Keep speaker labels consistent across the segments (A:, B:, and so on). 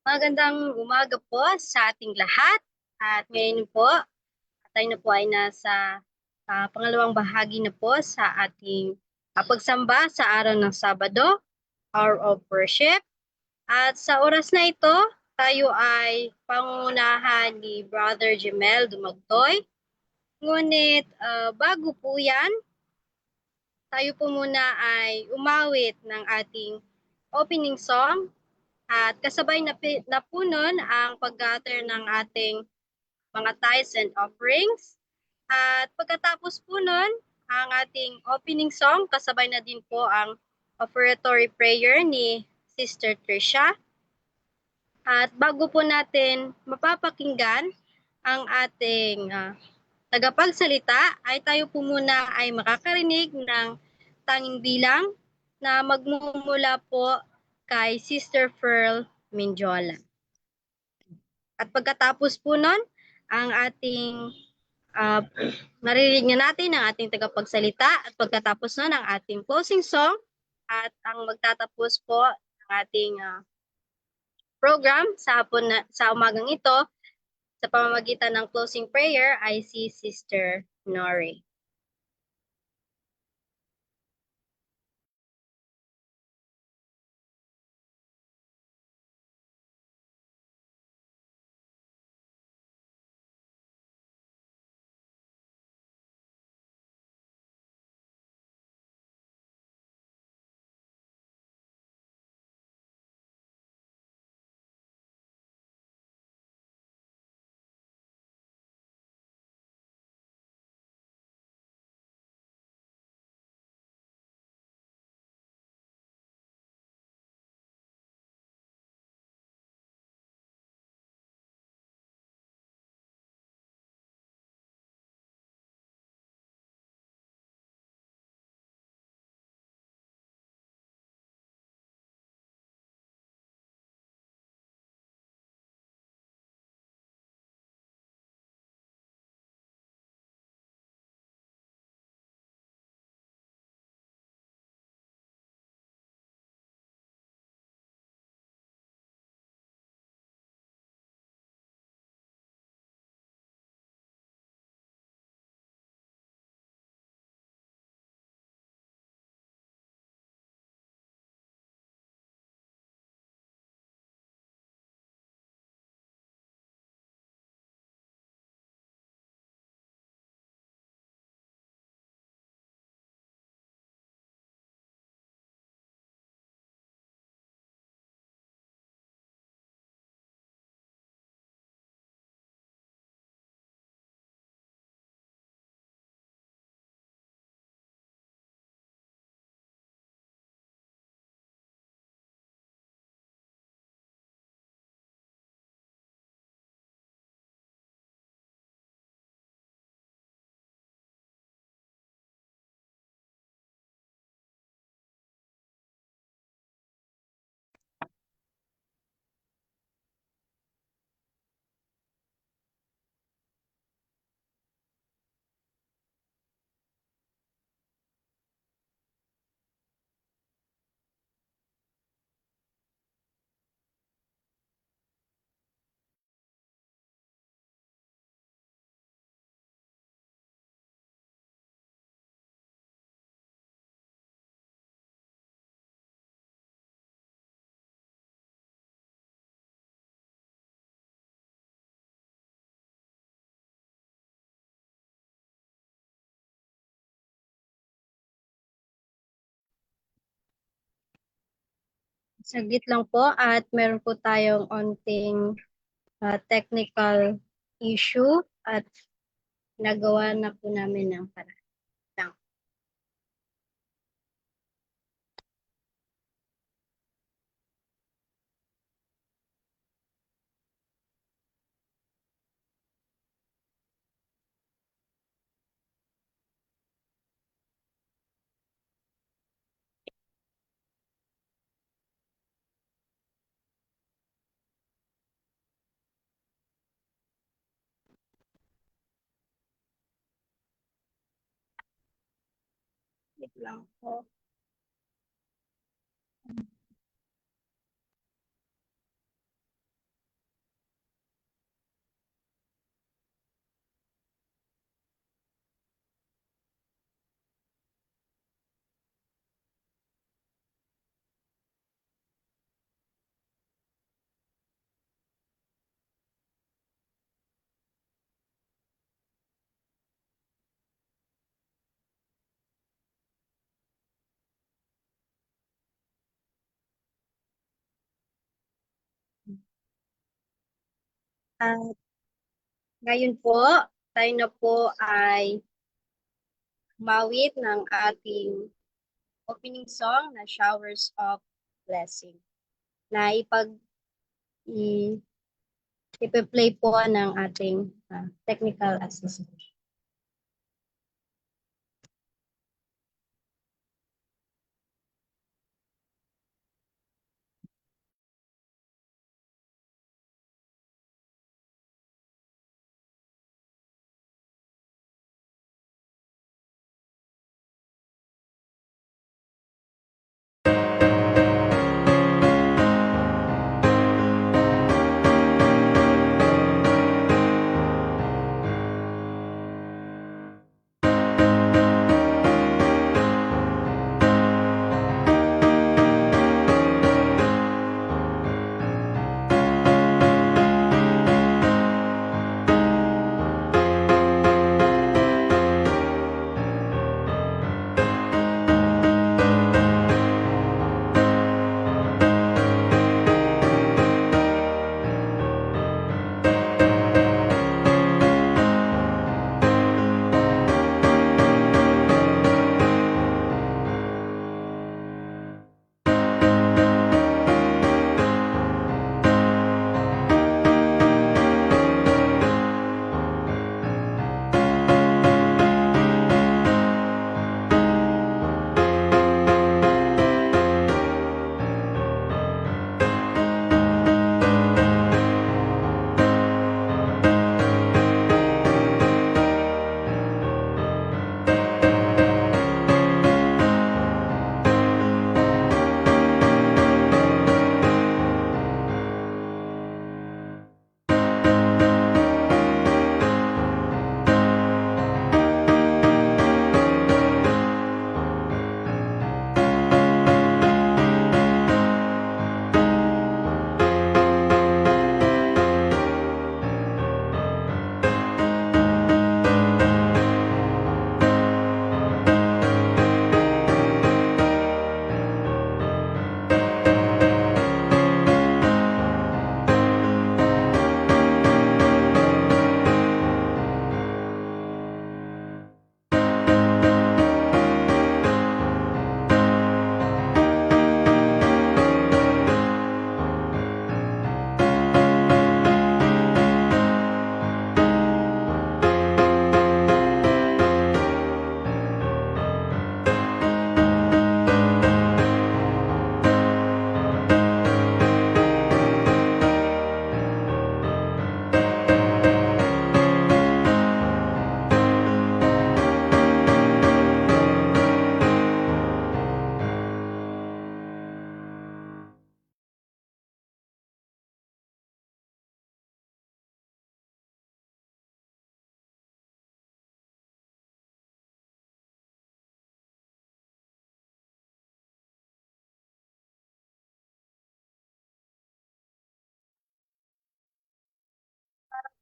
A: Magandang umaga po sa ating lahat. At ngayon po, tayo na po ay nasa pangalawang bahagi na po sa ating pagsamba sa araw ng Sabado, Hour of Worship. At sa oras na ito, tayo ay pangunahan ni Brother Jemel Dumagtoy. Ngunit bago po yan, tayo po muna ay umawit ng ating opening song at kasabay na po nun ang pag-gather ng ating mga tithes and offerings. At pagkatapos po nun, ang ating opening song, kasabay na din po ang offertory prayer ni Sister Trisha. At bago po natin mapapakinggan ang ating tagapagsalita, ay tayo po muna ay makakarinig ng tanging bilang na magmumula po kay Sister Pearl Minjola. At pagkatapos po nun, ang ating naririnig na natin ang ating tagapagsalita at pagkatapos nun ang ating closing song at ang magtatapos po ang ating program sa umagang ito sa pamamagitan ng closing prayer ay si Sister Nori. Saglit lang po at meron po tayong onting technical issue at nagawa na po namin ng paraan. Wait lang po. At ngayon po, tayo na po ay mawit ng ating opening song na Showers of Blessing na ipe-play po ng ating technical assistant.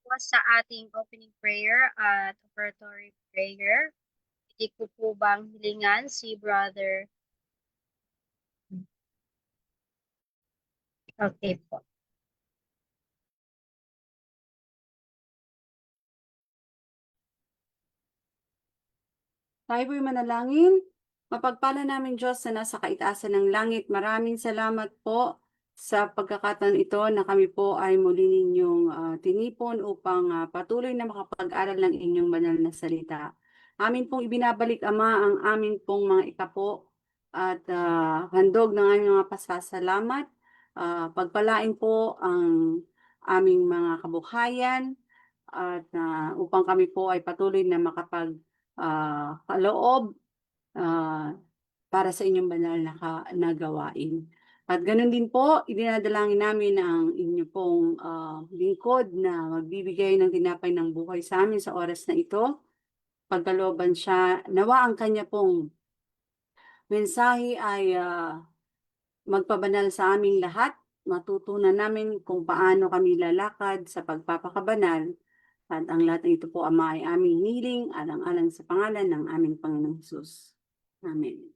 A: Po sa ating opening prayer at offertory prayer, hindi ko po bang hilingan si Brother? Okay po.
B: Tayo po'y manalangin. Mapagpala namin Diyos na nasa kaitaasan ng langit. Maraming salamat po sa pagkakataon ito na kami po ay muli ninyong tinipon upang patuloy na makapag-aral ng inyong banal na salita. Amin pong ibinabalik, Ama, ang amin pong mga ikapo at handog ng aming mga pasasalamat. Pagpalain po ang aming mga kabuhayan at upang kami po ay patuloy na kaloob para sa inyong banal na gawain. At ganun din po, idinadalangin namin ang inyo pong lingkod na magbibigay ng tinapay ng buhay sa amin sa oras na ito. Pagkalooban siya, nawa ang kanya pong mensahe ay magpabanal sa aming lahat. Matutunan namin kung paano kami lalakad sa pagpapakabanal. At ang lahat ng ito po, Ama, ay aming hiling alang-alang sa pangalan ng aming Panginoong Hesus. Amen.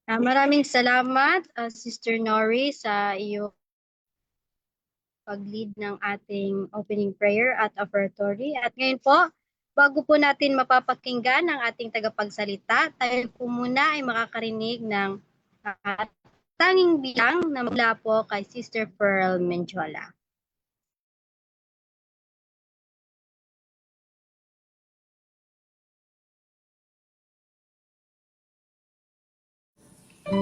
A: Maraming salamat, Sister Nori, sa iyong pag-lead ng ating opening prayer at offertory. At ngayon po, bago po natin mapapakinggan ang ating tagapagsalita, tayo po muna ay makakarinig ng tanging bilang na mula po kay Sister Pearl Menjola.
C: Open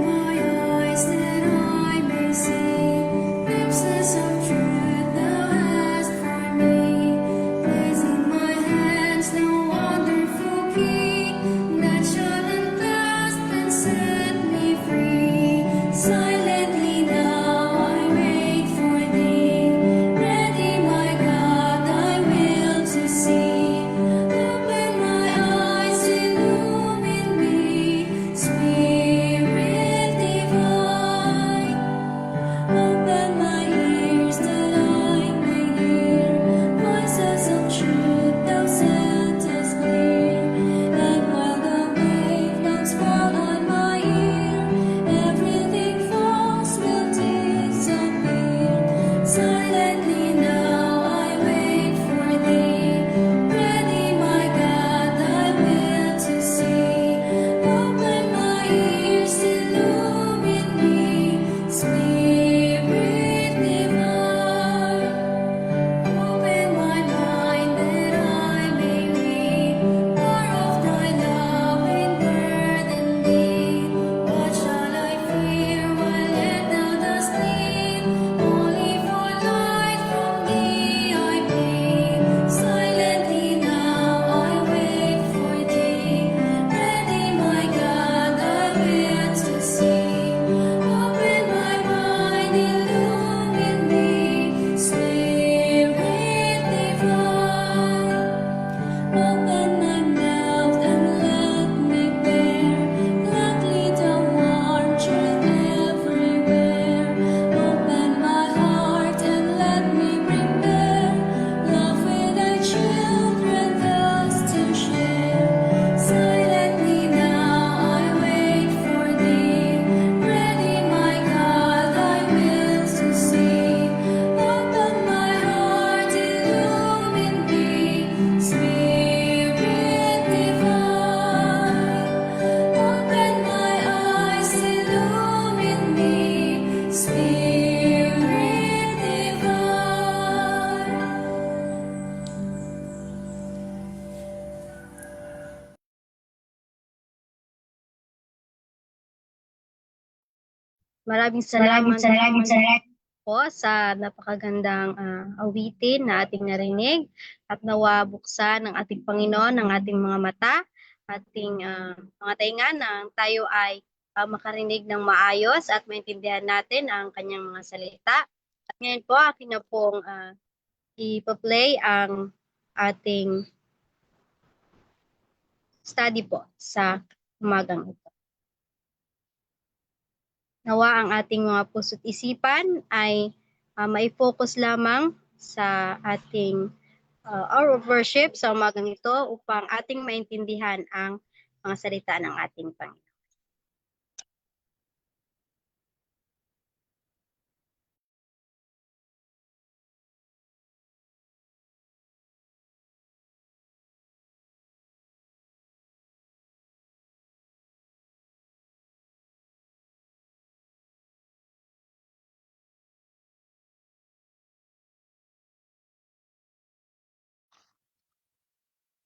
C: my eyes that I may see glimpses of truth thou hast for me. Placing my hands the wonderful key that shall unclasp and set me free. Silently now I wait for thee. Ready, my God, thy will to see. Open my eyes, illumine me. Spirit divine, open my ears that I may hear voices of truth thou settest clear. And while the wavelengths fall on my ear, everything false will disappear. Silently now I wait for thee. Ready, my God, thy will to see. Open my ears, illumine me. Spirit divine, open my mind that I may read more of thy loving burden deed. What shall I fear while yet thou dost lead? Only for light from thee I plead. Silently now I wait for thee. Ready, my God, thy will to see. Open my mind, illumine me. Spirit divine, open my mouth and let me bear gladly the warm truth everywhere. Open my heart and let me prepare love with thy children thus to share. Silently now I wait for thee. Ready, my God, thy will to see. Open my heart, illumine me. Spirit divine, open my eyes, illumine me. Spirit divine.
A: Maraming salamat po sa napakagandang awitin na ating narinig at nawa buksan ng ating Panginoon ng ating mga mata, ating mga tainga na tayo ay makarinig ng maayos at maintindihan natin ang kanyang mga salita. At ngayon po, akin na pong ipa-play ang ating study po sa umagang ito. Nawa ang ating mga puso't isipan ay mai-focus lamang sa ating hour of worship sa umagang ito upang ating maintindihan ang mga salita ng ating Panginoon.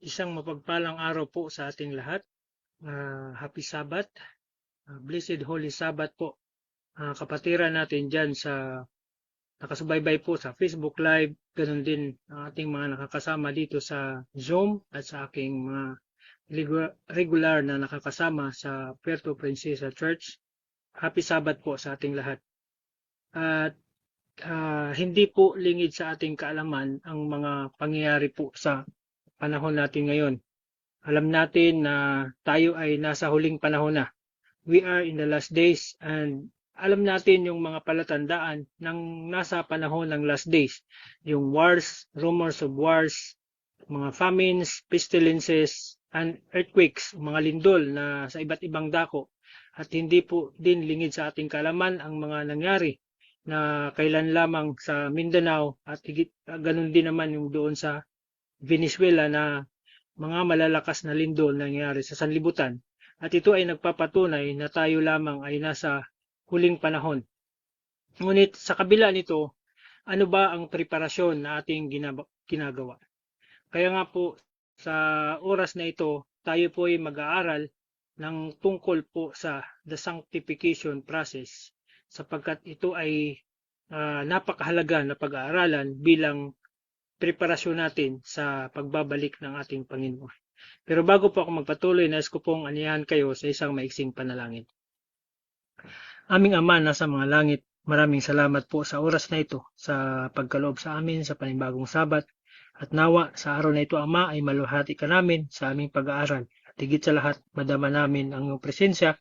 D: Isang mapagpalang araw po sa ating lahat. Happy Sabbath. Blessed Holy Sabbath po. Kapatiran natin dyan sa nakasubaybay po sa Facebook Live. Ganun din ang ating mga nakakasama dito sa Zoom at sa aking mga regular na nakakasama sa Puerto Princesa Church. Happy Sabbath po sa ating lahat. At hindi po lingid sa ating kaalaman ang mga pangyayari po sa panahon natin ngayon. Alam natin na tayo ay nasa huling panahon na. We are in the last days and alam natin yung mga palatandaan ng nasa panahon ng last days. Yung wars, rumors of wars, mga famines, pestilences, and earthquakes, mga lindol na sa iba't ibang dako. At hindi po din lingid sa ating kalaman ang mga nangyari na kailan lamang sa Mindanao at ganun din naman yung doon sa Venezuela na mga malalakas na lindol na nangyari sa sanlibutan. At ito ay nagpapatunay na tayo lamang ay nasa huling panahon. Ngunit sa kabila nito, ano ba ang preparasyon na ating ginagawa? Kaya nga po sa oras na ito, tayo po ay mag-aaral ng tungkol po sa the sanctification process sapagkat ito ay napakahalaga na pag-aaralan bilang preparasyon natin sa pagbabalik ng ating Panginoon. Pero bago po ako magpatuloy, nais ko pong aniyahan kayo sa isang maiksing panalangin. Aming Ama nasa mga langit, maraming salamat po sa oras na ito, sa pagkaloob sa amin sa panibagong Sabat. At nawa sa araw na ito, Ama, ay maluhati ka namin sa aming pag-aaral. At higit sa lahat, madama namin ang iyong presensya.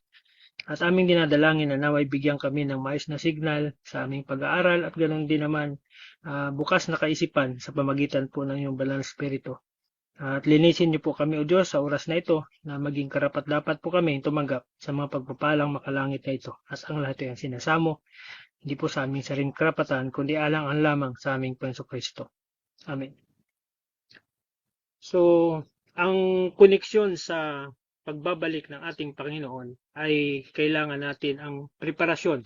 D: At aming dinadalangin na naway bigyan kami ng maayos na signal sa aming pag-aaral at ganoon din naman bukas na kaisipan sa pamagitan po ng iyong banal na Espiritu. At linisin niyo po kami, O Diyos, sa oras na ito na maging karapat-dapat po kami tumanggap sa mga pagpapalang makalangit na ito. At ang lahat ay ang sinasamo, hindi po sa aming sariling karapatan, kundi alang-alang lamang sa aming Panginoon Kristo. Amen. So, ang koneksyon sa pagbabalik ng ating Panginoon ay kailangan natin ang preparasyon.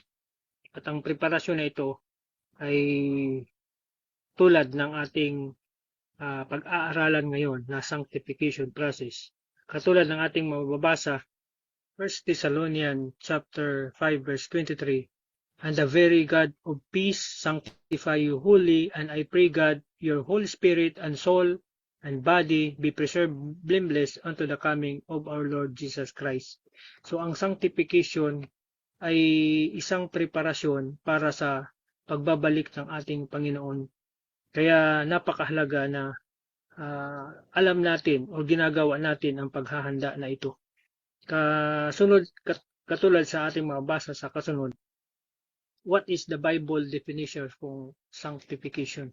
D: At ang preparasyon na ito ay tulad ng ating pag-aaralan ngayon na sanctification process. Katulad ng ating mababasa, 1 Thessalonians chapter 5 verse 23, "And the very God of peace sanctify you wholly, and I pray God, your whole spirit and soul and body be preserved blameless unto the coming of our Lord Jesus Christ." So ang sanctification ay isang preparasyon para sa pagbabalik ng ating Panginoon. Kaya napakahalaga na alam natin o ginagawa natin ang paghahanda na ito. Katulad sa ating mabasa sa kasunod, what is the Bible definition for sanctification?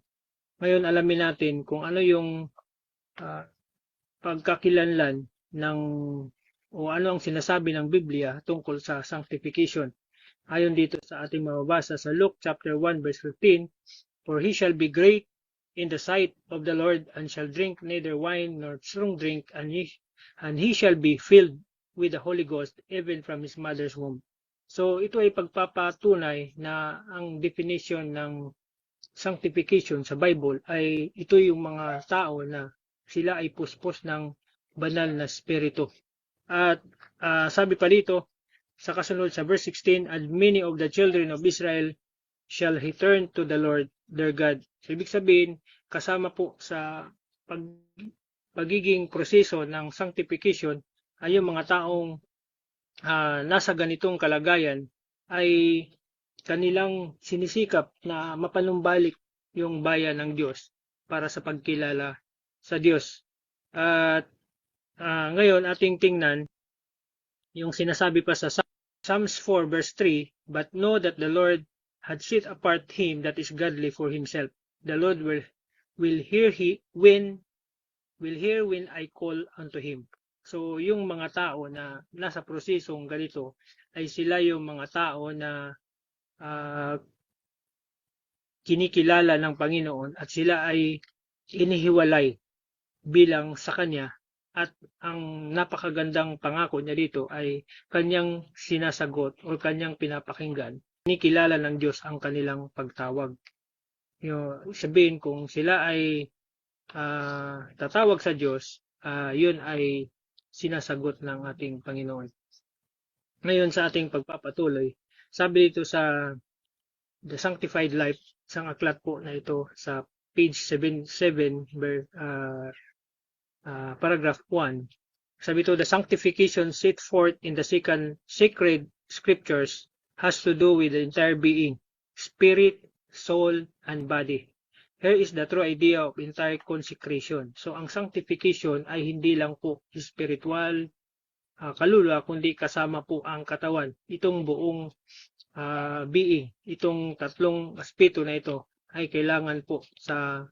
D: Ngayon alamin natin kung ano yung pagkakilanlan ng o ano ang sinasabi ng Biblia tungkol sa sanctification. Ayon dito sa ating mababasa sa Luke chapter 1 verse 15, "For he shall be great in the sight of the Lord, and shall drink neither wine nor strong drink, and he shall be filled with the Holy Ghost even from his mother's womb." So ito ay pagpapatunay na ang definition ng sanctification sa Bible ay ito yung mga tao na sila ay puspos ng banal na Espiritu. At sabi pa dito sa kasunod sa verse 16, "And many of the children of Israel shall return to the Lord their God." So, ibig sabihin, kasama po sa pagiging proseso ng sanctification ay yung mga taong nasa ganitong kalagayan ay kanilang sinisikap na mapanumbalik yung bayan ng Diyos para sa pagkilala sa Diyos. At ngayon ating tingnan yung sinasabi pa sa Psalms 4 verse 3, "But know that the Lord had set apart him that is godly for himself. The Lord will hear when I call unto him." So yung mga tao na nasa prosesong ganito ay sila yung mga tao na kinikilala ng Panginoon at sila ay inihiwalay bilang sa Kanya, at ang napakagandang pangako niya dito ay Kanyang sinasagot o Kanyang pinapakinggan. Kinikilala ng Diyos ang kanilang pagtawag. Sabihin kung sila ay tatawag sa Diyos, yun ay sinasagot ng ating Panginoon. Ngayon sa ating pagpapatuloy, sabi dito sa The Sanctified Life, isang aklat po na ito sa page 77, paragraph 1. Sabi ito, "The sanctification set forth in the sacred scriptures has to do with the entire being, spirit, soul, and body. Here is the true idea of entire consecration." So ang sanctification ay hindi lang po spiritual, kaluluwa, kundi kasama po ang katawan. Itong buong being. Itong tatlong aspeto na ito ay kailangan po sa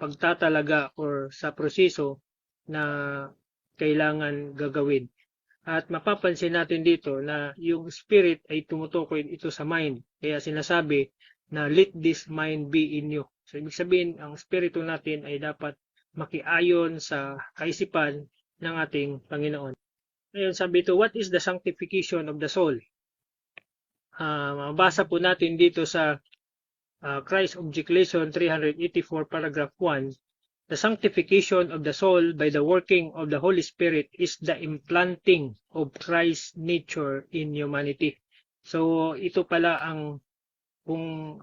D: pagtatalaga or sa proseso na kailangan gagawin. At mapapansin natin dito na yung spirit ay tumutukoy ito sa mind. Kaya sinasabi na let this mind be in you. So ibig sabihin, ang spirito natin ay dapat makiayon sa kaisipan ng ating Panginoon. Ngayon sabi ito, what is the sanctification of the soul? Mabasa po natin dito sa Christ Object Lesson 384 paragraph 1. The sanctification of the soul by the working of the Holy Spirit is the implanting of Christ's nature in humanity. So ito pala ang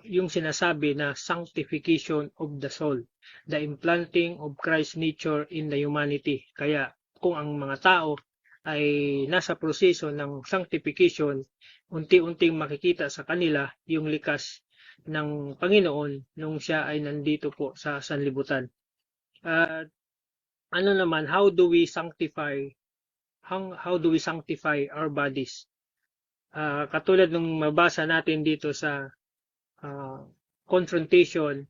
D: yung sinasabi na sanctification of the soul, the implanting of Christ's nature in the humanity. Kaya kung ang mga tao ay nasa proseso ng sanctification, unti-unting makikita sa kanila yung likas ng Panginoon nung siya ay nandito po sa sanlibutan. Ano naman, how do we sanctify our bodies? Katulad nung mabasa natin dito sa Confrontation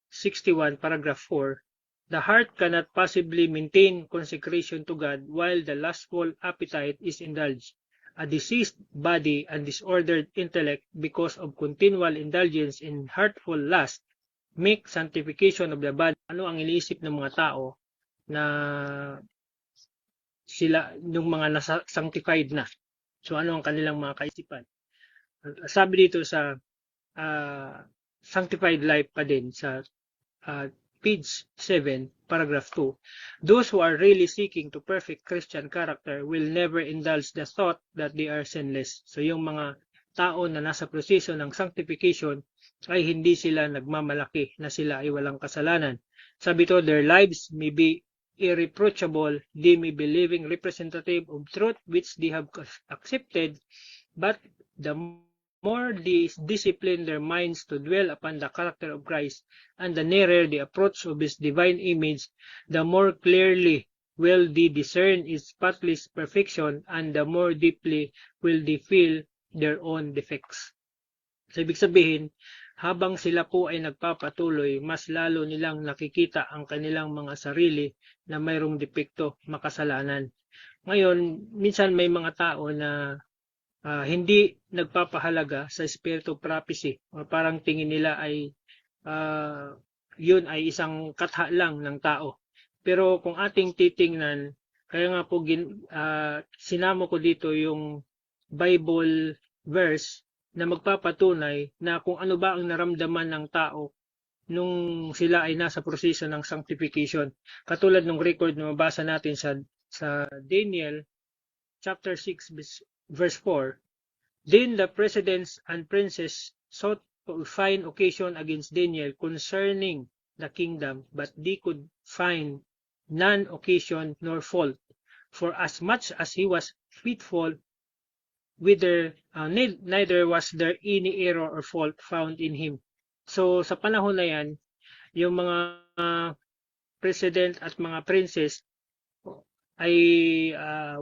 D: 61 paragraph 4, the heart cannot possibly maintain consecration to God while the lustful appetite is indulged. A diseased body and disordered intellect because of continual indulgence in heartful lust make sanctification of the body. Ano ang iniisip ng mga tao na sila yung mga nasa sanctified na? So ano ang kanilang mga kaisipan? Sabi dito sa Sanctified Life pa din sa page 7, paragraph 2, those who are really seeking to perfect Christian character will never indulge the thought that they are sinless. So yung mga tao na nasa proseso ng sanctification ay hindi sila nagmamalaki na sila ay walang kasalanan. Sabi to, their lives may be irreproachable, they may be living representative of truth which they have accepted, but the more they discipline their minds to dwell upon the character of Christ, and the nearer the approach of His divine image, the more clearly will they discern His spotless perfection, and the more deeply will they feel their own defects. So, ibig sabihin, habang sila po ay nagpapatuloy, mas lalo nilang nakikita ang kanilang mga sarili na mayroong depekto, makasalanan. Ngayon, minsan may mga tao na hindi nagpapahalaga sa spirit of prophecy, o parang tingin nila ay yun ay isang katha lang ng tao. Pero kung ating titingnan, kaya nga po sinamo ko dito yung Bible verse na magpapatunay na kung ano ba ang naramdaman ng tao nung sila ay nasa proseso ng sanctification. Katulad ng record na mabasa natin sa Daniel chapter 6 verse 4, then the presidents and princes sought to find occasion against Daniel concerning the kingdom, but they could find none occasion nor fault, for as much as he was faithful, neither was there any error or fault found in him. So sa panahon na yan, yung mga president at mga princes ay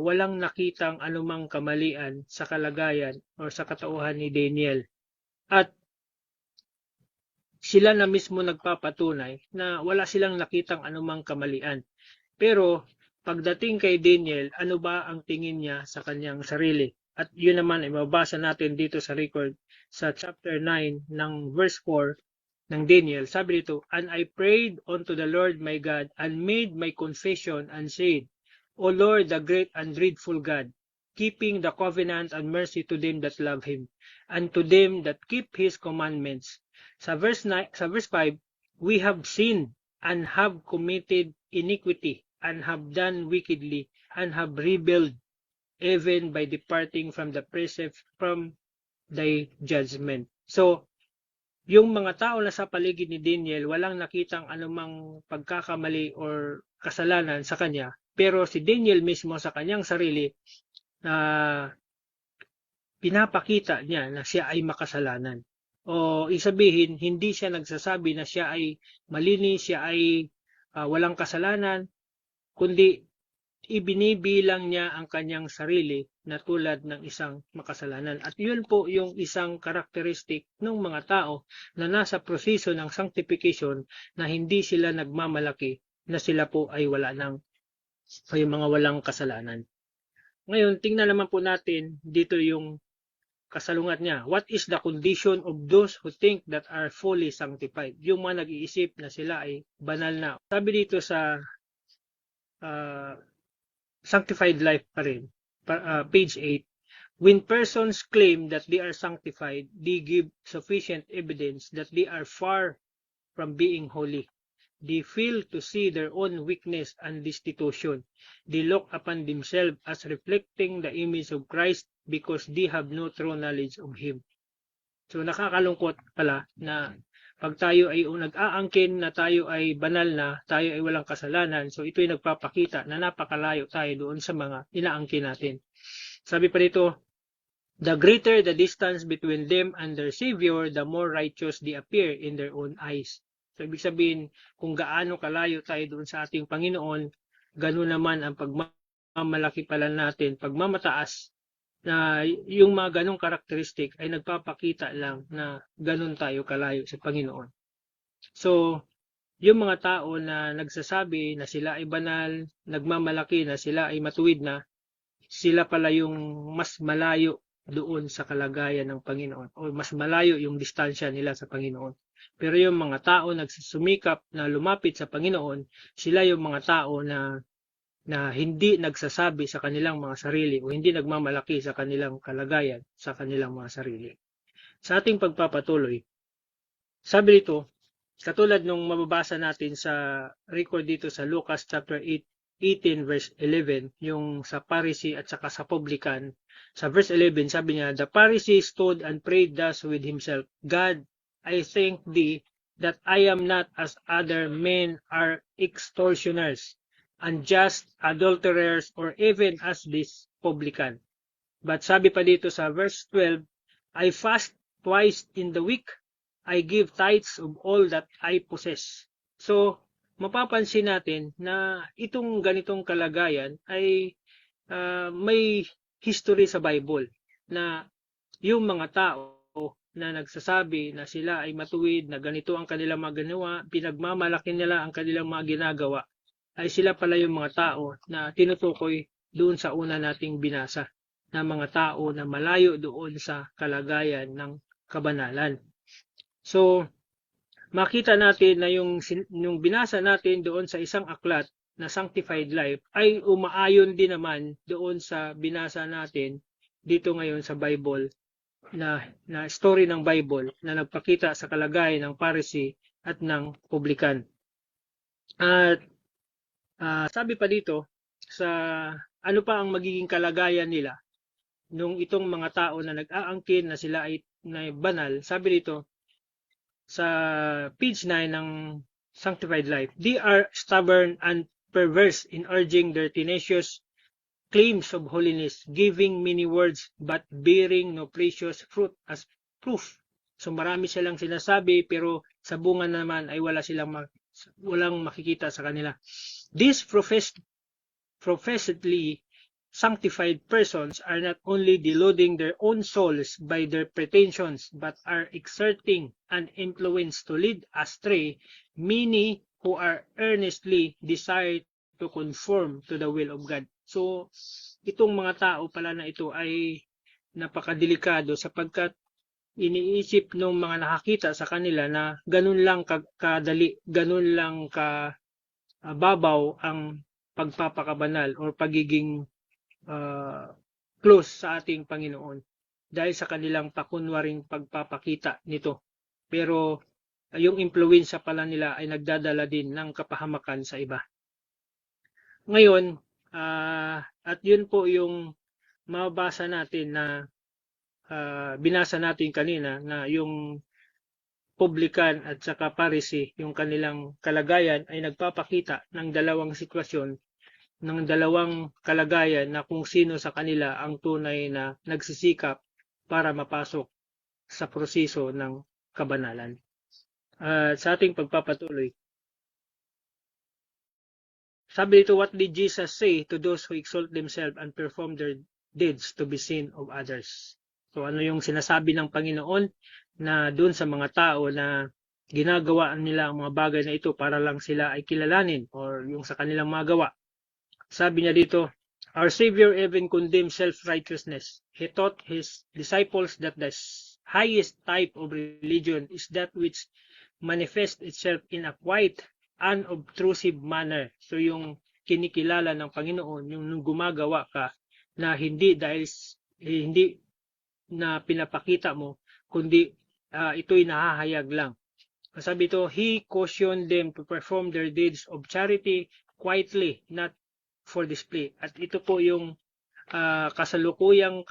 D: walang nakitang anumang kamalian sa kalagayan o sa katauhan ni Daniel. At sila na mismo nagpapatunay na wala silang nakitang anumang kamalian. Pero pagdating kay Daniel, ano ba ang tingin niya sa kanyang sarili? At yun naman ay mabasa natin dito sa record sa chapter 9 ng verse 4 ng Daniel. Sabi dito, and I prayed unto the Lord my God and made my confession and said, O Lord, the great and dreadful God, keeping the covenant and mercy to them that love Him, and to them that keep His commandments. Sa verse 5, we have sinned and have committed iniquity, and have done wickedly, and have rebelled, even by departing from the precept from thy judgment. So, yung mga tao na sa paligid ni Daniel, walang nakitang anumang pagkakamali or kasalanan sa kanya. Pero si Daniel mismo sa kanyang sarili, pinapakita niya na siya ay makasalanan. O isabihin, hindi siya nagsasabi na siya ay malinis, siya ay walang kasalanan, kundi ibinibilang niya ang kanyang sarili na tulad ng isang makasalanan. At yun po yung isang karakteristik ng mga tao na nasa proseso ng sanctification na hindi sila nagmamalaki na sila po ay wala ng ay mga walang kasalanan. Ngayon, tingnan naman po natin dito yung kasalungat niya. What is the condition of those who think that are fully sanctified? Yung mga nag-iisip na sila ay banal na. Sabi dito sa Sanctified Life pa rin, page 8, when persons claim that they are sanctified, they give sufficient evidence that they are far from being holy. They fail to see their own weakness and destitution. They look upon themselves as reflecting the image of Christ because they have no true knowledge of Him. So nakakalungkot pala na pag tayo ay nag-aangkin na tayo ay banal na, tayo ay walang kasalanan, so ito ay nagpapakita na napakalayo tayo doon sa mga inaangkin natin. Sabi pa dito, the greater the distance between them and their Savior, the more righteous they appear in their own eyes. So, ibig sabihin, kung gaano kalayo tayo doon sa ating Panginoon, gano'n naman ang pagmamalaki pala natin, pagmamataas, na yung mga ganong karakteristik ay nagpapakita lang na gano'n tayo kalayo sa Panginoon. So, yung mga tao na nagsasabi na sila ay banal, nagmamalaki na sila ay matuwid na, sila pala yung mas malayo doon sa kalagayan ng Panginoon o mas malayo yung distansya nila sa Panginoon. Pero yung mga tao nagsusumikap na lumapit sa Panginoon, sila yung mga tao na hindi nagsasabi sa kanilang mga sarili o hindi nagmamalaki sa kanilang kalagayan sa kanilang mga sarili. Sa ating pagpapatuloy, sabi dito, katulad nung mababasa natin sa record dito sa Lucas chapter 18 verse 11, yung sa Pharisee at saka sa publican, sa verse 11 sabi niya, the Pharisee stood and prayed thus with himself, God, I thank thee that I am not as other men are extortioners, unjust, adulterers, or even as this publican. But sabi pa dito sa verse 12, I fast twice in the week, I give tithes of all that I possess. So, mapapansin natin na itong ganitong kalagayan ay may history sa Bible na yung mga tao na nagsasabi na sila ay matuwid, na ganito ang kanilang mga ginawa, pinagmamalaki nila ang kanilang mga ginagawa, ay sila pala yung mga tao na tinutukoy doon sa una nating binasa, na mga tao na malayo doon sa kalagayan ng kabanalan. So, makita natin na yung binasa natin doon sa isang aklat na Sanctified Life ay umaayon din naman doon sa binasa natin dito ngayon sa Bible, na story ng Bible na nagpakita sa kalagayan ng Pharisee at ng publican. At sabi pa dito sa ano pa ang magiging kalagayan nila nung itong mga tao na nag-aangkin na sila ay banal. Sabi dito sa page 9 ng Sanctified Life, they are stubborn and perverse in urging their tenacious claims of holiness, giving many words but bearing no precious fruit as proof. So marami silang sinasabi pero sa bunga naman ay walang makikita sa kanila. These professedly sanctified persons are not only deluding their own souls by their pretensions but are exerting an influence to lead astray many who are earnestly desire to conform to the will of God. So, itong mga tao pala na ito ay napakadelikado sapagkat iniisip ng mga nakakita sa kanila na ganun lang kadali, ganun lang babaw ang pagpapakabanal o pagiging close sa ating Panginoon dahil sa kanilang pakunwaring pagpapakita nito. Pero yung impluwensya pala nila ay nagdadala din ng kapahamakan sa iba. Ngayon, at yun po yung mabasa natin na binasa natin kanina na yung publican at saka Pharisee, yung kanilang kalagayan ay nagpapakita ng dalawang sitwasyon, ng dalawang kalagayan na kung sino sa kanila ang tunay na nagsisikap para mapasok sa proseso ng kabanalan. Sa ating pagpapatuloy, sabi dito, what did Jesus say to those who exalt themselves and perform their deeds to be seen of others? So ano yung sinasabi ng Panginoon na doon sa mga tao na ginagawa nila ang mga bagay na ito para lang sila ay kilalanin or yung sa kanilang mga gawa. Sabi niya dito, our Savior even condemned self-righteousness. He taught his disciples that the highest type of religion is that which manifests itself in a quiet, unobtrusive manner. So yung kinikilala ng Panginoon, yung gumagawa ka na hindi dahil hindi na pinapakita mo, kundi ito'y nahahayag lang. Sabi ito, he cautioned them to perform their deeds of charity quietly, not for display. At ito po yung kasalukuyang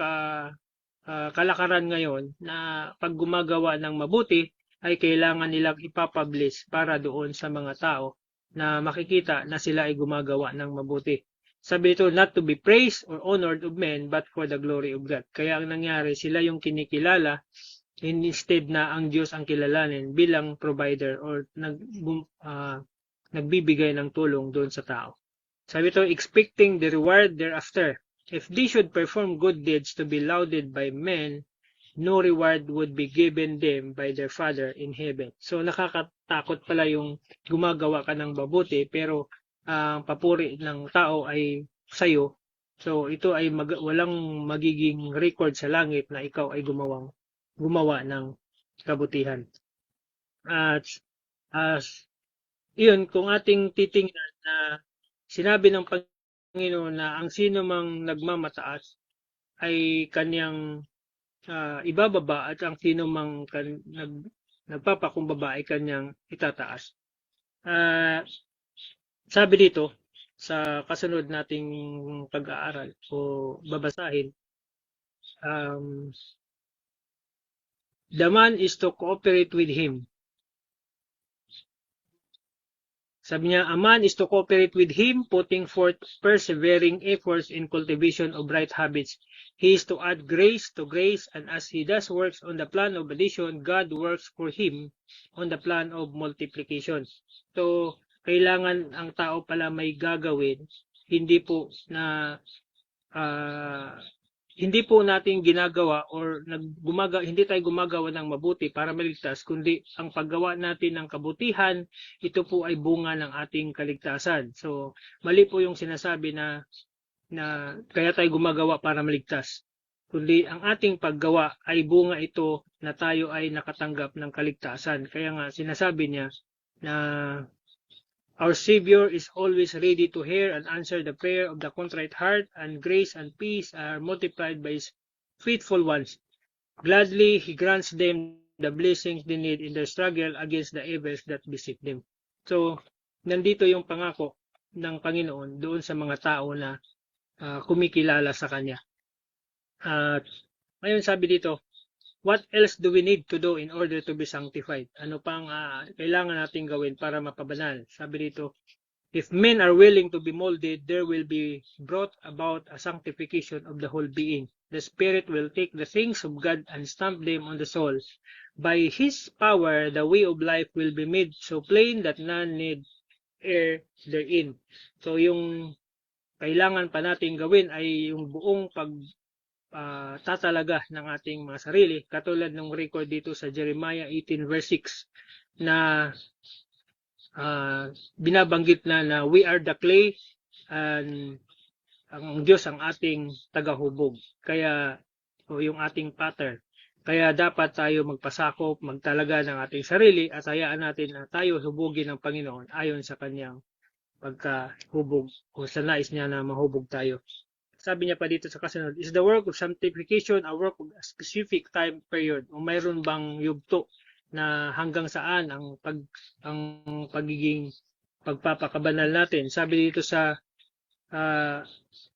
D: kalakaran ngayon na pag gumagawa ng mabuti ay kailangan nilang ipapublish para doon sa mga tao na makikita na sila ay gumagawa ng mabuti. Sabi ito, not to be praised or honored of men, but for the glory of God. Kaya ang nangyari, sila yung kinikilala, instead na ang Diyos ang kilalanin bilang provider or nagbibigay ng tulong doon sa tao. Sabi ito, expecting the reward thereafter. If they should perform good deeds to be lauded by men, no reward would be given them by their Father in heaven. So nakakatakot pala yung gumagawa ka ng mabuti pero ang papuri ng tao ay sa'yo. So ito ay walang magiging record sa langit na ikaw ay gumawa ng kabutihan. At iyon, kung ating titingnan na sinabi ng Panginoon na ang sino mang nagmamataas ay kanyang ibababa at ang sino mang nagpapakumbaba ay kanyang itataas. Sabi dito sa kasunod nating pag-aaral o babasahin, the man is to cooperate with him. Sabi niya, a man is to cooperate with him, putting forth persevering efforts in cultivation of right habits. He is to add grace to grace, and as he does works on the plan of addition, God works for him on the plan of multiplication. So, kailangan ang tao pala may gagawin, hindi po natin ginagawa or hindi tayo gumagawa ng mabuti para maligtas, kundi ang paggawa natin ng kabutihan, ito po ay bunga ng ating kaligtasan. So, mali po yung sinasabi na kaya tayo gumagawa para maligtas. Kundi ang ating paggawa ay bunga ito na tayo ay nakatanggap ng kaligtasan. Kaya nga sinasabi niya na our Savior is always ready to hear and answer the prayer of the contrite heart, and grace and peace are multiplied by His faithful ones. Gladly, He grants them the blessings they need in their struggle against the evils that beset them. So, nandito yung pangako ng Panginoon doon sa mga tao na kumikilala sa Kanya. At ngayon sabi dito, what else do we need to do in order to be sanctified? Ano pang kailangan natin gawin para mapabanal? Sabi dito, if men are willing to be molded, there will be brought about a sanctification of the whole being. The Spirit will take the things of God and stamp them on the soul. By His power, the way of life will be made so plain that none need err therein. So yung kailangan pa natin gawin ay yung buong tatalaga ng ating mga sarili, katulad ng record dito sa Jeremiah 18 verse 6 na binabanggit na we are the clay and ang Diyos ang ating tagahubog. Kaya yung ating pattern. Kaya dapat tayo magpasakop, magtalaga ng ating sarili at hayaan natin na tayo hubugin ng Panginoon ayon sa kanyang pagkahubog o sa nais niya na mahubog tayo. Sabi niya pa dito sa kasunod, is the work of sanctification a work of a specific time period? O mayroon bang yugto na hanggang saan ang pagiging pagpapakabanal natin? Sabi dito sa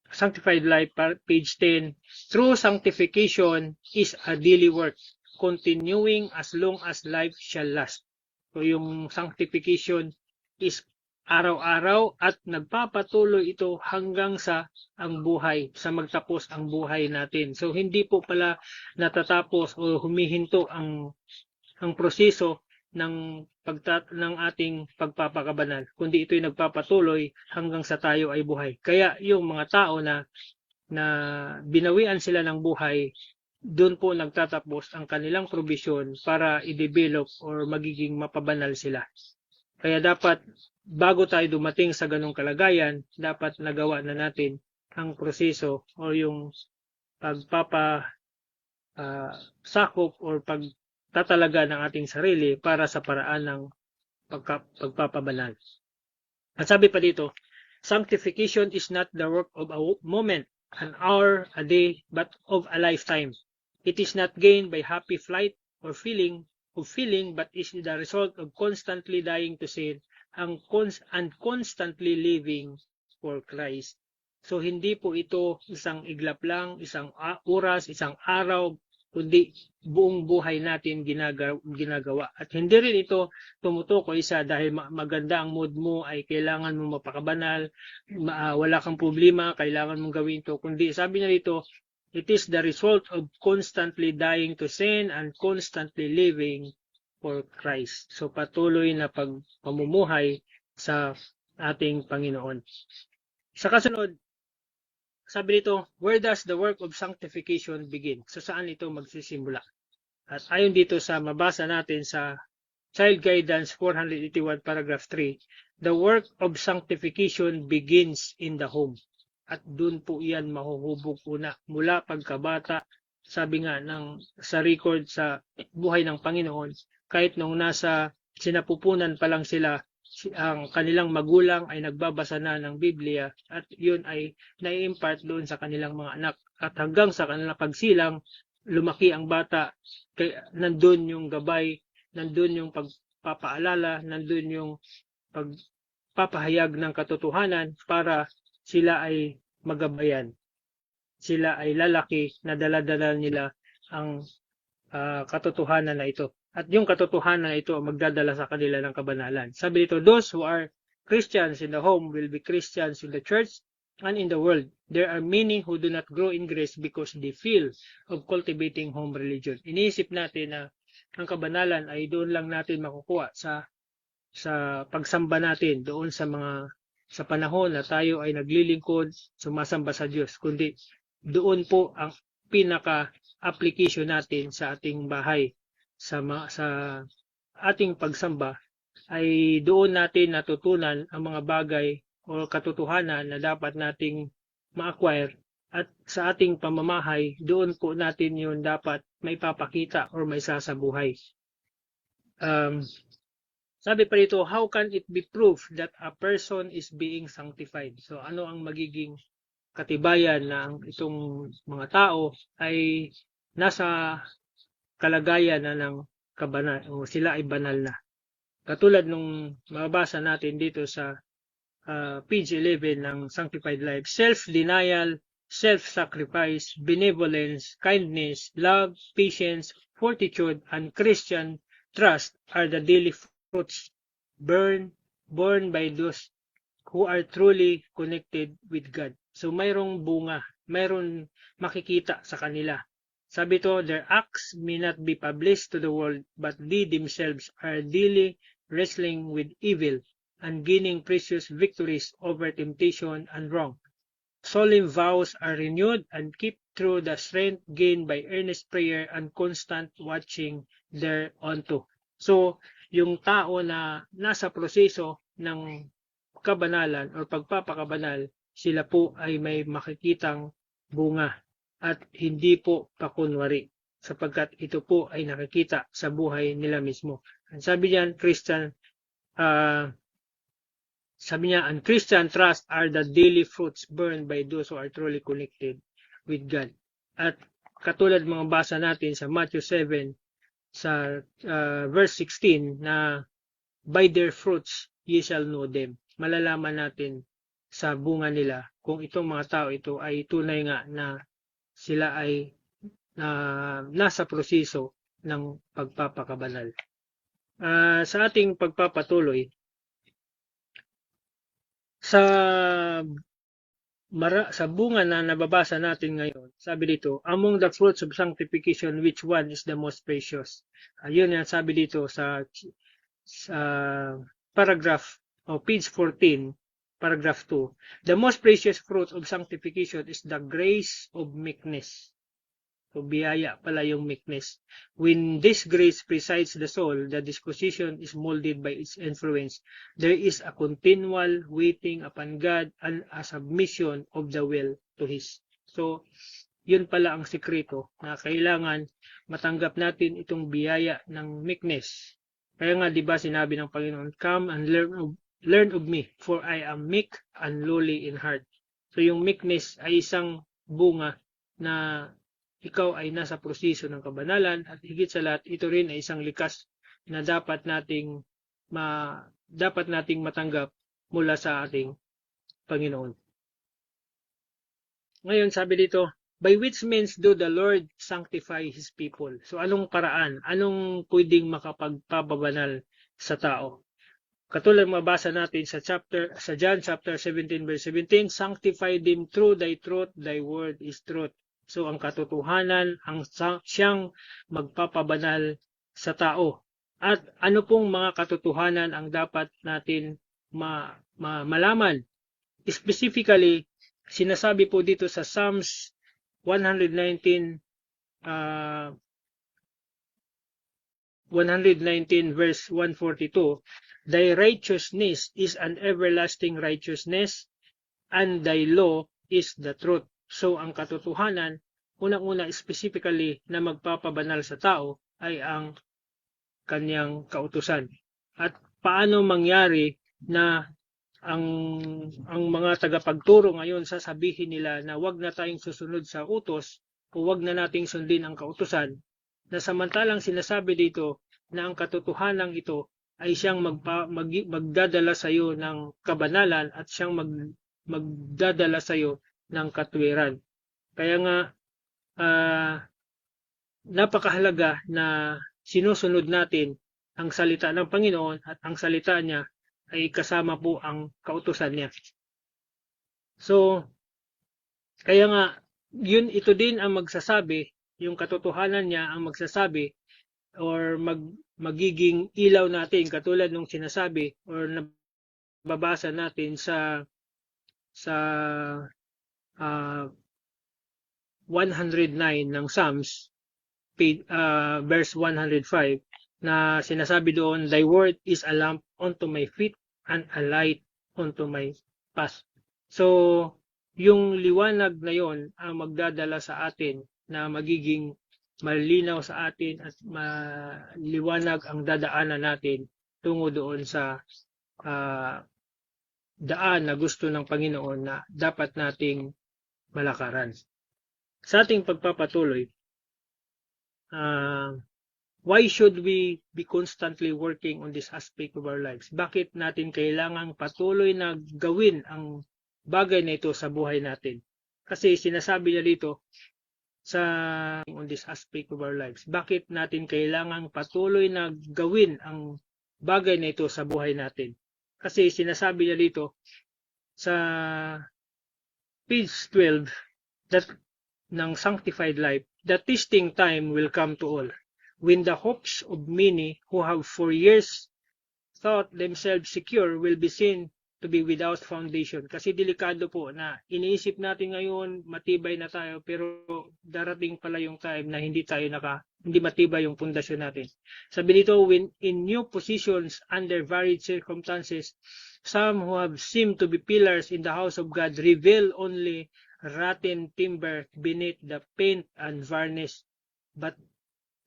D: Sanctified Life, page 10, true sanctification is a daily work, continuing as long as life shall last. So yung sanctification is araw-araw at nagpapatuloy ito hanggang sa sa magtapos ang buhay natin. So hindi po pala natatapos o humihinto ang proseso ng ating pagpapakabanal, kundi ito'y nagpapatuloy hanggang sa tayo ay buhay. Kaya yung mga tao na binawian sila ng buhay, doon po nagtatapos ang kanilang probisyon para i-develop or magiging mapabanal sila. Kaya dapat, bago tayo dumating sa ganong kalagayan, dapat nagawa na natin ang proseso o yung sakop or pagtatalaga ng ating sarili para sa paraan ng pagpapabanal. At sabi pa dito, sanctification is not the work of a moment, an hour, a day, but of a lifetime. It is not gained by happy flight or feeling, but is the result of constantly dying to sin and constantly living for Christ. So hindi po ito isang iglap lang, isang oras, isang araw, kundi buong buhay natin ginagawa. At hindi rin ito tumutukoy sa dahil maganda ang mood mo ay kailangan mo mapakabanal, wala kang problema, kailangan mong gawin ito. Kundi sabi niya dito, it is the result of constantly dying to sin and constantly living for Christ. So patuloy na pamumuhay sa ating Panginoon. Sa kasunod, sabi dito, where does the work of sanctification begin? So saan ito magsisimula? At ayon dito sa mabasa natin sa Child Guidance 481 paragraph 3, the work of sanctification begins in the home. At doon po iyan mahuhubog una mula pagkabata. Sabi nga sa record sa buhay ng Panginoon, kahit nung nasa sinapupunan pa lang sila, ang kanilang magulang ay nagbabasa na ng Biblia at yun ay nai-impart doon sa kanilang mga anak. At hanggang sa kanilang pagsilang, lumaki ang bata, nandun yung gabay, nandun yung pagpapaalala, nandun yung pagpapahayag ng katotohanan para sila ay magabayan. Sila ay lalaki na dala-dala nila ang katotohanan na ito. At yung katotohanan na ito magdadala sa kanila ng kabanalan. Sabi dito, those who are Christians in the home will be Christians in the church and in the world. There are many who do not grow in grace because they feel of cultivating home religion. Iniisip natin na ang kabanalan ay doon lang natin makukuha sa pagsamba natin, doon sa panahon na tayo ay naglilingkod, sumasamba sa Diyos. Kundi doon po ang pinaka-application natin sa ating bahay. Sa ating pagsamba ay doon natin natutunan ang mga bagay o katotohanan na dapat nating ma-acquire, at sa ating pamamahay doon po natin yun dapat may papakita or may sasabuhay. Sabi pa rito, how can it be proof that a person is being sanctified? So ano ang magiging katibayan na itong mga tao ay nasa kalagayan na ng kabanal o sila ay banal na. Katulad nung mababasa natin dito sa page 11 ng Sanctified Life, self-denial, self-sacrifice, benevolence, kindness, love, patience, fortitude, and Christian trust are the daily fruits born by those who are truly connected with God. So mayroong bunga, mayroong makikita sa kanila. Sabi to, their acts may not be published to the world, but they themselves are daily wrestling with evil and gaining precious victories over temptation and wrong. Solemn vows are renewed and kept through the strength gained by earnest prayer and constant watching thereunto. So, yung tao na nasa proseso ng kabanalan o pagpapakabanal, sila po ay may makikitang bunga. At hindi po pakunwari, sapagkat ito po ay nakikita sa buhay nila mismo. Ang sabi niyan, and Christian trust are the daily fruits burned by those who are truly connected with God. At katulad mga basa natin sa Matthew 7, sa verse 16, na by their fruits ye shall know them. Malalaman natin sa bunga nila kung itong mga tao ito ay tunay nga na sila ay nasa proseso ng pagpapakabanal. Sa ating pagpapatuloy, sa bunga na nababasa natin ngayon, sabi dito, among the fruits of sanctification, which one is the most precious? Ayun yan sabi dito sa sa paragraph o page 14, paragraph 2. The most precious fruit of sanctification is the grace of meekness. So, biyaya pala yung meekness. When this grace presides the soul, the disposition is molded by its influence. There is a continual waiting upon God and a submission of the will to His. So, yun pala ang sikreto na kailangan matanggap natin itong biyaya ng meekness. Kaya nga, di ba sinabi ng Panginoon, come and learn of me, for I am meek and lowly in heart. So, yung meekness ay isang bunga na ikaw ay nasa proseso ng kabanalan at higit sa lahat, ito rin ay isang likas na dapat nating matanggap mula sa ating Panginoon. Ngayon, sabi dito, by which means do the Lord sanctify His people? So, anong paraan? Anong pwedeng makapagpapabanal sa tao? Katulad mabasa natin sa John chapter 17 verse 17, sanctify them through thy truth, thy word is truth. So, ang katotohanan ang siyang magpapabanal sa tao. At ano pong mga katotohanan ang dapat natin malaman? Specifically, sinasabi po dito sa Psalms 119 verse 142, thy righteousness is an everlasting righteousness, and thy law is the truth. So, ang katotohanan, unang-una specifically na magpapabanal sa tao ay ang kanyang kautusan. At paano mangyari na ang mga tagapagturo ngayon sasabihin nila na wag na tayong susunod sa utos o wag na nating sundin ang kautusan, na samantalang sinasabi dito na ang katotohanan ito ay siyang magdadala sa iyo ng kabanalan at siyang magdadala sa iyo ng katwiran. Kaya nga, napakahalaga na sinusunod natin ang salita ng Panginoon at ang salita niya ay kasama po ang kautusan niya. So, kaya nga, ito din ang magsasabi, yung katotohanan niya ang magsasabi or magiging ilaw natin katulad nung sinasabi or nababasa natin sa 109 ng Psalms, verse 105, na sinasabi doon, thy word is a lamp unto my feet and a light unto my path. So, yung liwanag na yon ang magdadala sa atin na magiging malinaw sa atin at maliwanag ang dadaanan natin tungo doon sa daan na gusto ng Panginoon na dapat nating malakaran. Sa ating pagpapatuloy, why should we be constantly working on this aspect of our lives? Bakit natin kailangang patuloy na gawin ang bagay na ito sa buhay natin? Kasi sinasabi niya dito on this aspect of our lives. Bakit natin kailangang patuloy na gawin ang bagay na ito sa buhay natin? Kasi sinasabi niya dito sa page 12 that ng sanctified life, the testing time will come to all, when the hopes of many who have for years thought themselves secure will be seen to be without foundation. Kasi delikado po na iniisip natin ngayon matibay na tayo, pero darating pala yung time na hindi matibay yung pundasyon natin. Sabi dito, when in new positions under varied circumstances, some who have seemed to be pillars in the house of God reveal only rotten timber beneath the paint and varnish. But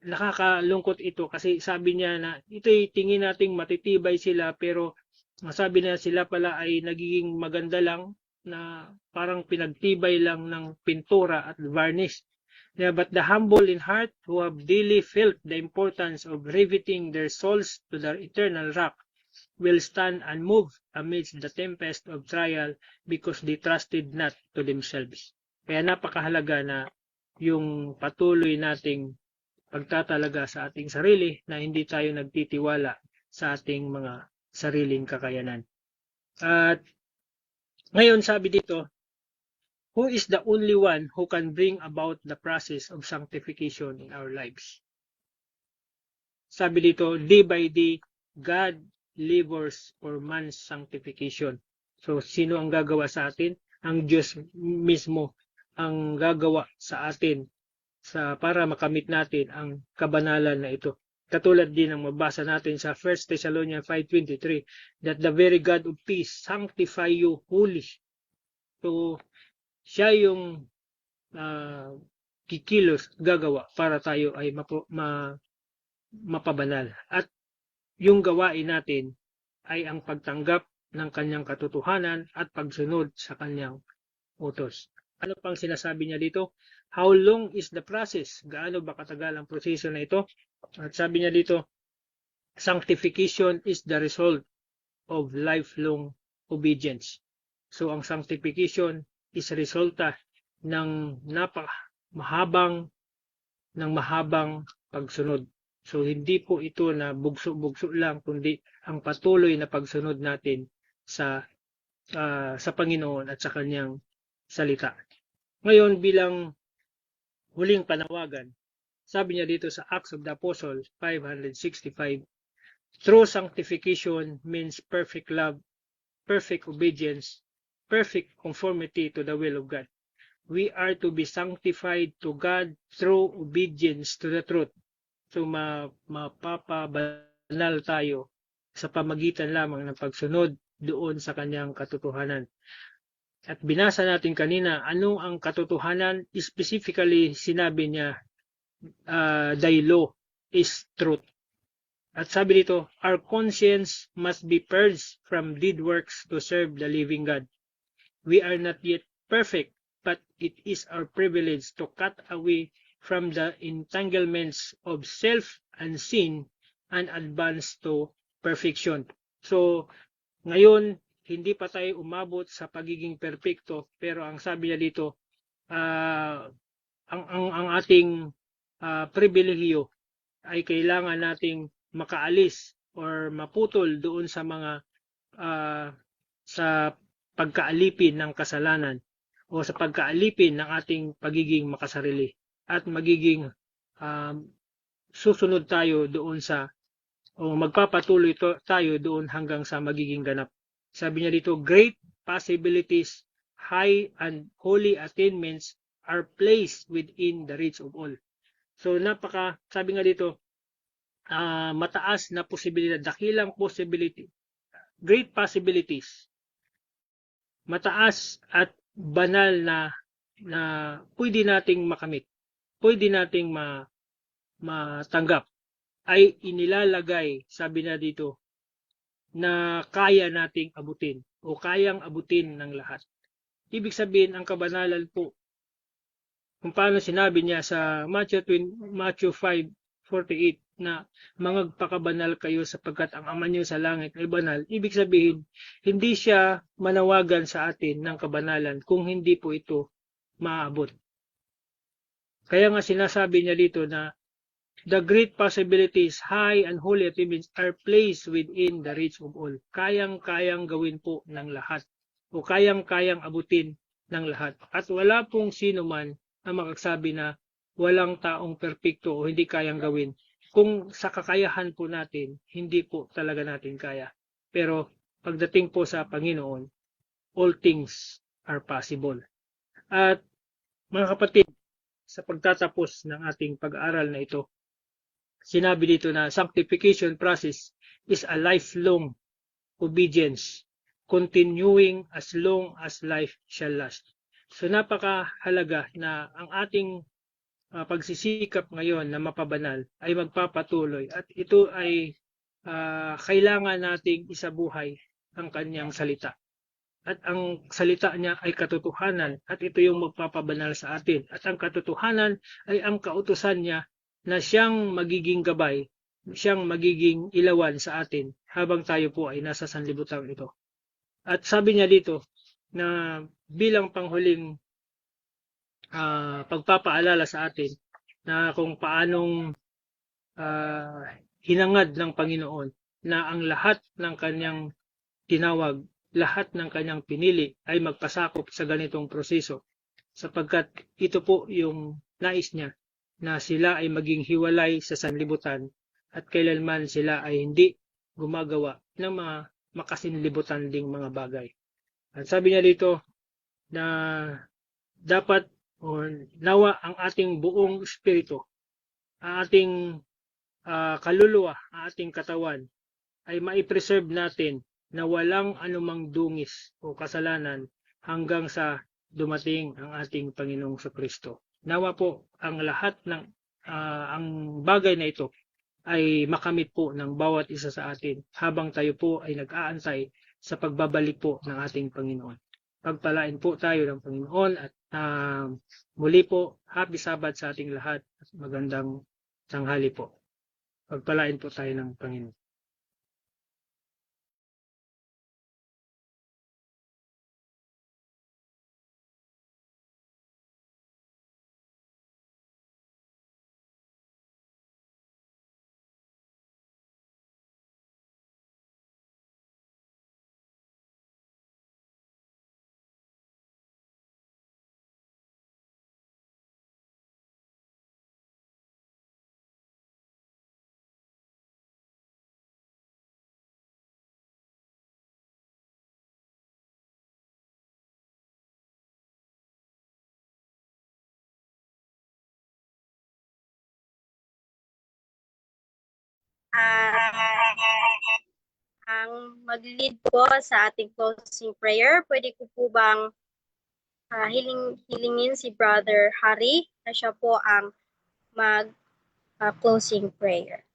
D: nakakalungkot ito kasi sabi niya na ito'y tingin nating matitibay sila, pero sabi na sila pala ay nagiging maganda lang, na parang pinagtibay lang ng pintura at varnish. Yeah, but the humble in heart who have daily felt the importance of riveting their souls to the eternal rock will stand unmoved amidst the tempest of trial because they trusted not to themselves. Kaya napakahalaga na yung patuloy nating pagtatalaga sa ating sarili, na hindi tayo nagtitiwala sa ating mga sariling kakayanan. At ngayon sabi dito, who is the only one who can bring about the process of sanctification in our lives? Sabi dito, day by day, God labors for man's sanctification. So, sino ang gagawa sa atin? Ang Diyos mismo ang gagawa sa atin para makamit natin ang kabanalan na ito. Katulad din ng mabasa natin sa 1 Thessalonians 5:23, that the very God of peace sanctify you wholly. So, siya yung kikilos, gagawa para tayo ay mapabanal. At yung gawain natin ay ang pagtanggap ng kanyang katotohanan at pagsunod sa kanyang utos. Ano pang sinasabi niya dito? How long is the process? Gaano ba katagal ang proseso na ito? At sabi niya dito, sanctification is the result of lifelong obedience. So ang sanctification is resulta ng mahabang pagsunod. So hindi po ito na bugso-bugso lang, kundi ang patuloy na pagsunod natin sa Panginoon at sa kanyang salita. Ngayon bilang huling panawagan, sabi niya dito sa Acts of the Apostles 565, true sanctification means perfect love, perfect obedience, perfect conformity to the will of God. We are to be sanctified to God through obedience to the truth. So mapapabanal tayo sa pamagitan lamang ng pagsunod doon sa kanyang katotohanan. At binasa natin kanina, ano ang katotohanan? Specifically, sinabi niya, thy law is truth. At sabi dito, our conscience must be purged from dead works to serve the living God. We are not yet perfect, but it is our privilege to cut away from the entanglements of self and sin and advance to perfection. So, ngayon, hindi pa tayo umabot sa pagiging perpekto, pero ang sabi niya dito, ang ating pribilehiyo ay kailangan nating makaalis or maputol doon sa mga sa pagkaalipin ng kasalanan o sa pagkaalipin ng ating pagiging makasarili at magiging susunod tayo doon o magpapatuloy tayo doon hanggang sa magiging ganap. Sabi niya dito, great possibilities, high and holy attainments are placed within the reach of all. So sabi nga dito, mataas na posibilidad, dakilang possibility, great possibilities, mataas at banal na pwede nating makamit, pwede nating matanggap, ay inilalagay, sabi na dito, na kaya nating abutin o kayang abutin ng lahat. Ibig sabihin, ang kabanalan po, kung paano sinabi niya sa Matthew 5:48 na magpakabanal kayo sapagkat ang Ama niyo sa langit ay banal. Ibig sabihin, hindi siya manawagan sa atin ng kabanalan kung hindi po ito maaabot. Kaya nga sinasabi niya dito na the great possibilities, high and holy attainments are placed within the reach of all. Kayang-kayang gawin po ng lahat o kayang-kayang abutin ng lahat. At wala pong sino man ang makagsabi na walang taong perpekto o hindi kayang gawin. Kung sa kakayahan po natin, hindi po talaga natin kaya. Pero pagdating po sa Panginoon, all things are possible. At mga kapatid, sa pagtatapos ng ating pag-aaral na ito, sinabi dito na sanctification process is a lifelong obedience, continuing as long as life shall last. So napakahalaga na ang ating pagsisikap ngayon na mapabanal ay magpapatuloy at ito ay kailangan nating isabuhay ang kanyang salita. At ang salita niya ay katotohanan at ito yung magpapabanal sa atin. At ang katotohanan ay ang kautusan niya na siyang magiging gabay, siyang magiging ilawan sa atin habang tayo po ay nasa sanlibutan ito. At sabi niya dito na bilang panghuling pagpapaalala sa atin na kung paanong hinangad ng Panginoon na ang lahat ng kanyang tinawag, lahat ng kanyang pinili ay magpasakop sa ganitong proseso sapagkat ito po yung nais niya na sila ay maging hiwalay sa sanlibutan at kailanman sila ay hindi gumagawa ng mga makasinlibutan ding mga bagay. At sabi niya dito na dapat o nawa ang ating buong espiritu, ang ating kaluluwa, ang ating katawan ay maipreserve natin na walang anumang dungis o kasalanan hanggang sa dumating ang ating Panginoong Kristo. Nawa po ang lahat ng ang bagay na ito ay makamit po ng bawat isa sa atin habang tayo po ay nag-aantay sa pagbabalik po ng ating Panginoon. Pagpalain po tayo ng Panginoon at muli po, happy Sabbath sa ating lahat at magandang tanghali po. Pagpalain po tayo ng Panginoon.
A: Ang mag-lead po sa ating closing prayer, pwede ko po bang hilingin si Brother Harry na siya po ang mag-closing prayer.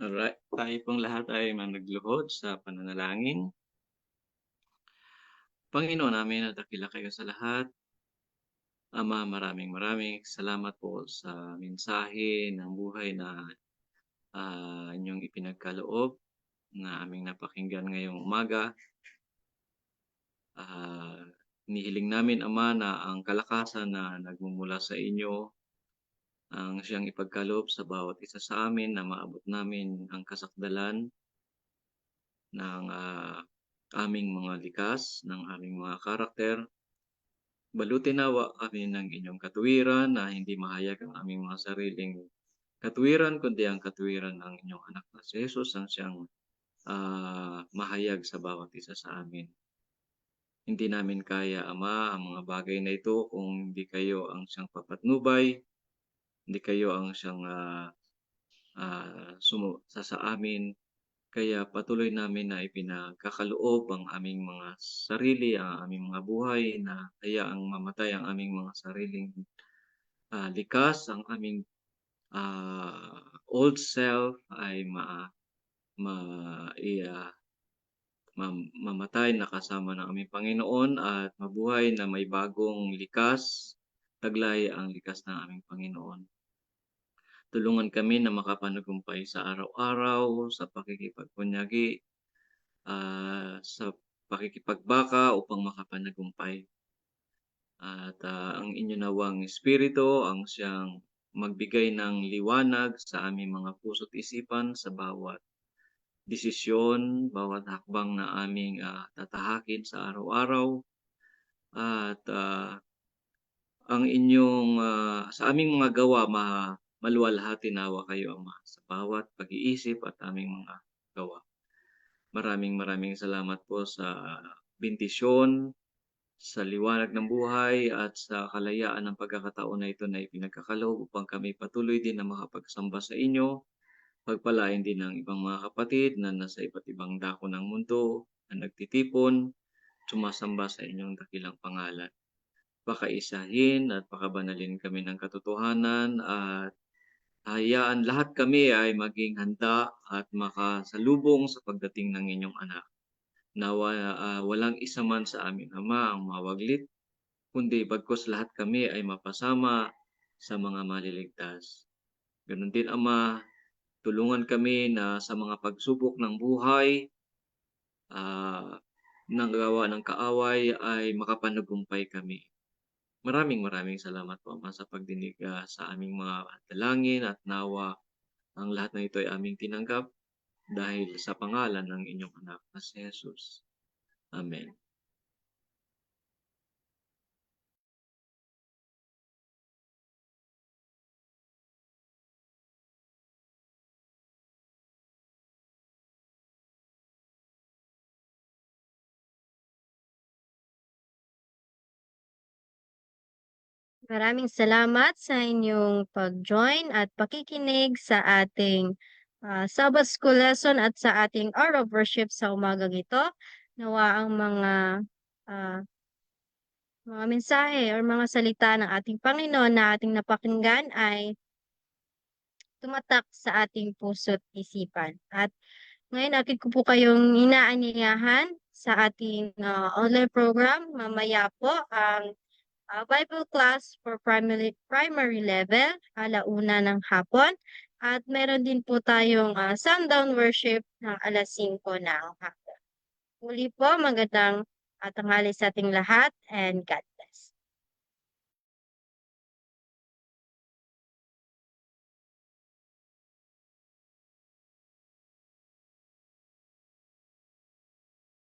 E: Alright, tayo pong lahat ay managluhod sa pananalangin. Panginoon namin, dakila kayo sa lahat. Ama, maraming salamat po sa mensahe ng buhay na inyong ipinagkaloob na aming napakinggan ngayong umaga. Inihiling namin, Ama, na ang kalakasan na nagmumula sa inyo ang siyang ipagkaloob sa bawat isa sa amin na maabot namin ang kasakdalan ng aming mga likas, ng aming mga karakter, Balutin nawa kami ng inyong katuwiran na hindi mahayag ang aming mga sariling katuwiran, kundi ang katuwiran ng inyong anak na si Jesus ang siyang mahayag sa bawat isa sa amin. Hindi namin kaya, Ama, ang mga bagay na ito kung hindi kayo ang siyang papatnubay, hindi kayo ang siyang sa amin. Kaya patuloy namin na ipinagkakaloob ang aming mga sarili, ang aming mga buhay na hayaang mamatay ang aming mga sariling likas, ang aming old self ay mamatay na kasama ng aming Panginoon at mabuhay na may bagong likas, taglay ang likas ng aming Panginoon. Tulungan kami na makapanagumpay sa araw-araw, sa pakikipagpunyagi, sa pakikipagbaka upang makapanagumpay. At ang inyo nawang Espiritu ang siyang magbigay ng liwanag sa aming mga puso't isipan sa bawat desisyon, bawat hakbang na aming tatahakin sa araw-araw. At ang inyong sa aming mga gawa maluwalhati nawa kayo, Ama, sa bawat pag-iisip at aming mga gawa. Maraming salamat po sa bendisyon, sa liwanag ng buhay at sa kalayaan ng pagkakataon na ito na ipinagkakaloob upang kami patuloy din na makapagsamba sa inyo. Pagpalain din ng ibang mga kapatid na nasa iba't ibang dako ng mundo na nagtitipon, sumasamba sa inyong dakilang pangalan. Pakaisahin at pakabanalin kami ng katotohanan at hayaan lahat kami ay maging handa at makasalubong sa pagdating ng inyong anak. Nawa walang isa man sa amin, Ama, ang mawaglit, kundi bagkus lahat kami ay mapasama sa mga maliligtas. Ganun din, Ama, tulungan kami na sa mga pagsubok ng buhay, ng gawa ng kaaway ay makapanagumpay kami. Maraming salamat po, Ama, sa pagdinig sa aming mga dalangin at nawa ang lahat na ito ay aming tinanggap dahil sa pangalan ng inyong anak na si Jesus. Amen.
A: Maraming salamat sa inyong pag-join at pakikinig sa ating Sabbath School lesson at sa ating hour of worship sa umagang ito. Nawa ang mga mensahe or mga salita ng ating Panginoon na ating napakinggan ay tumatak sa ating puso't isipan. At ngayon, akin ko po kayong inaanyayahan sa ating online program. Mamaya po ang Bible class for primary level, 1:00 ng hapon. At meron din po tayong sundown worship ng 5:00 ng hapon. Muli po, magandang tanghali sa ating lahat and God